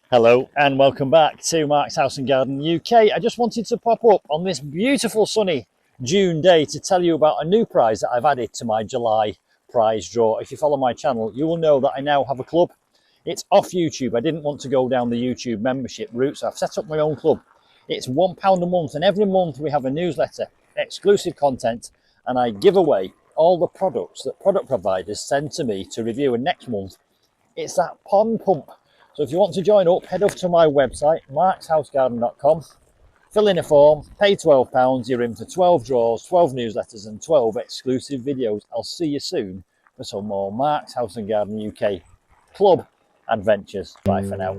Hello and welcome back to Mark's House and Garden UK. I just wanted to pop up on this beautiful sunny June day to tell you about a new prize that I've added to my July prize draw. If you follow my channel, you will know that I now have a club. It's off YouTube. I didn't want to go down the YouTube membership route, so I've set up my own club. It's £1 a month, and every month we have a newsletter, exclusive content, and I give away all the products that product providers send to me to review. And next month, it's that pond pump. So if you want to join up, head over to my website, markshousegarden.com, fill in a form, pay £12, you're in for 12 draws, 12 newsletters and 12 exclusive videos. I'll see you soon for some more Mark's House and Garden UK club adventures. Bye for now.